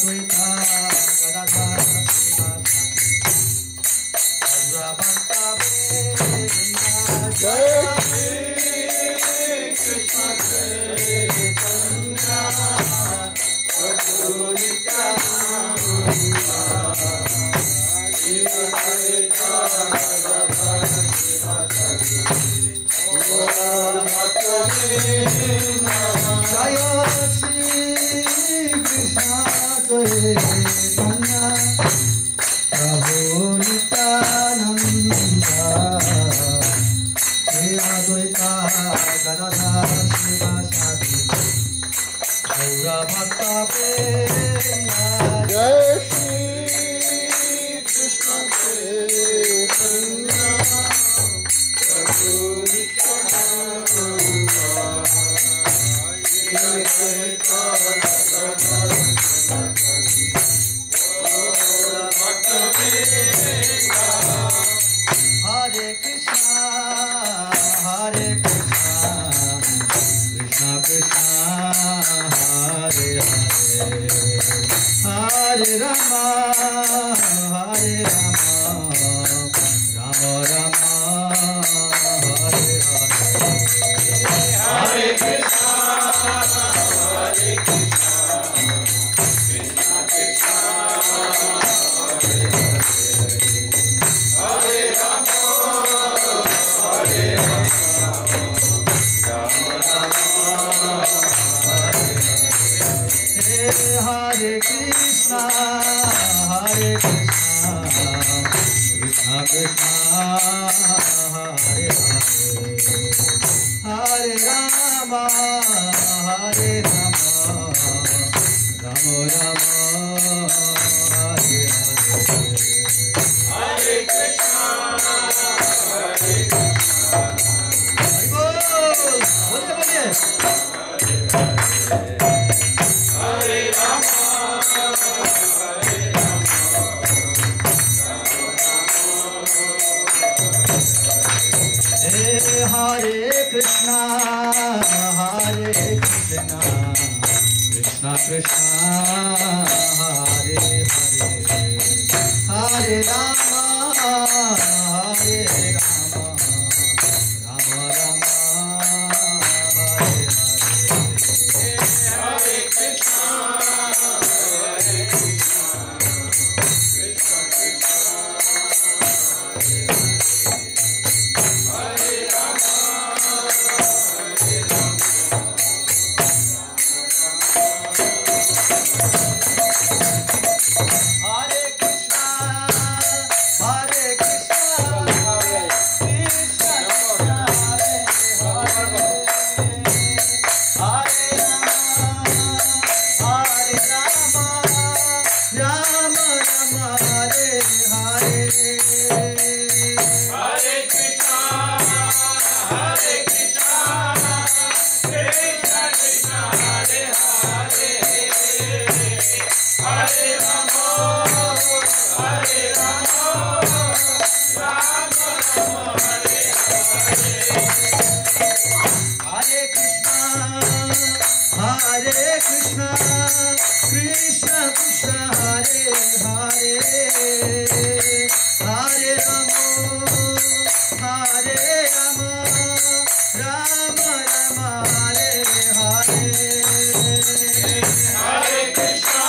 Advaita Gadadhara Jai Krishna Chaitanya Prabhu Nityananda Shri Advaita Gadadhara Srivasadi Gaura Bhakta Prema Jai Shri Krishna Chaitanya Prabhu Nityananda Shri Advaita Gadadhara Hare Krishna, Hare Krishna, Krishna Krishna, Hare Hare, Hare Rama, Hare Rama, Rama Rama, Hare Hare, Hare Krishna, Hare Krishna, Krishna Krishna, Hare Hare. Hare Rama, Hare Rama, Rama Rama, Hare Hare. Hare Krishna, Hare Krishna, Krishna Krishna, Hare Hare. Hare Rama, Hare Rama, Rama Rama, Hare Hare. Hare Krishna, Hare Krishna, Hare Rama, Hare Rama, Hare Krishna, Hare Krishna, Krishna Krishna, Hare Hare. Hare Rama, Hare Rama, Rama Rama, Hare Hare. Hare Krishna, Hare Krishna, Krishna Krishna, Hare Rama, Hare Rama. Hare Krishna, Hare Krishna, Krishna Krishna, Hare Hare, Hare Rama, Rama Rama, Hare Hare. Hare Krishna, Hare Krishna, Krishna Krishna, Hare Hare, Hare Rama, Hare Rama, Rama Rama, Hare Hare. Hare Krishna, Hare Krishna, Krishna Krishna, Hare Hare, Hare Rama, Hare Rama, Rama Rama, Hare Hare. Hare Krishna,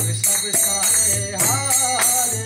Krishna Krishna Hare Hare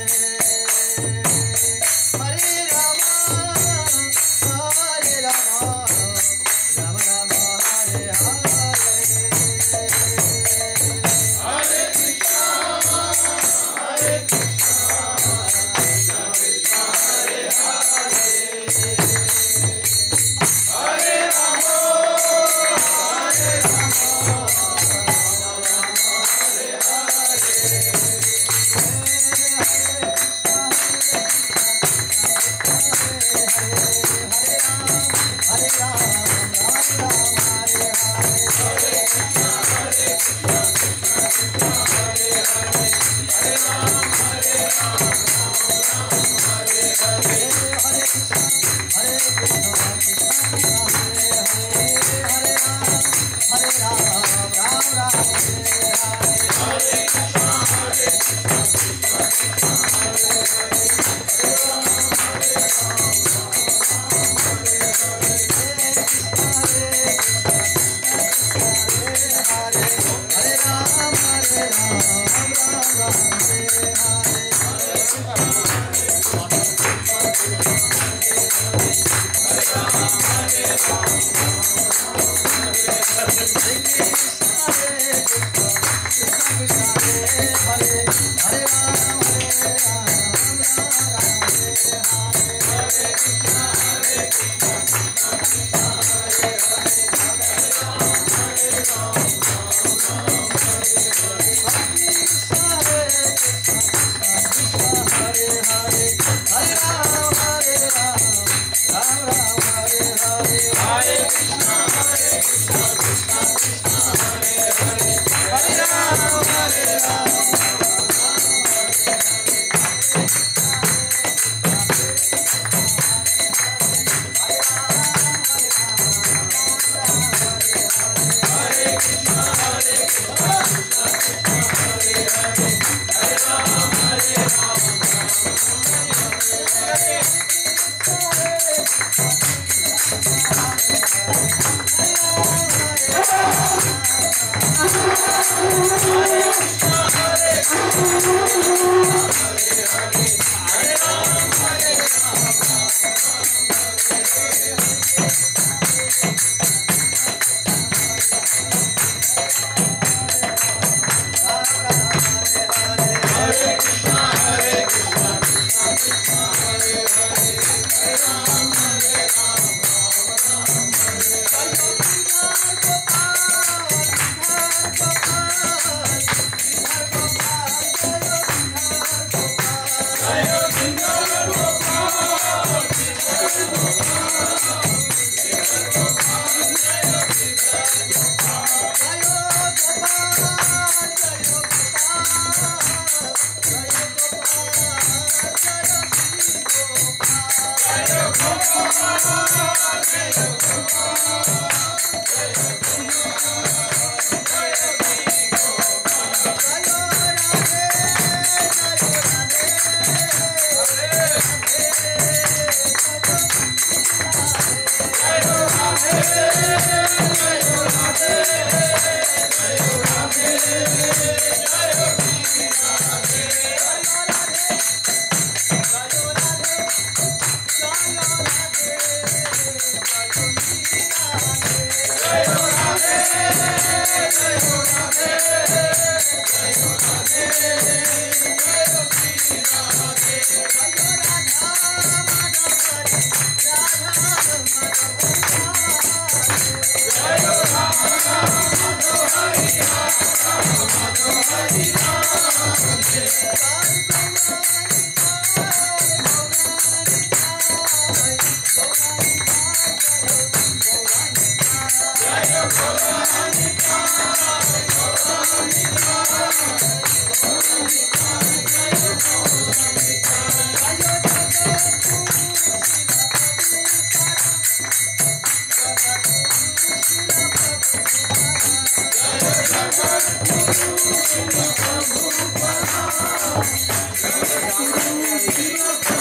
Hare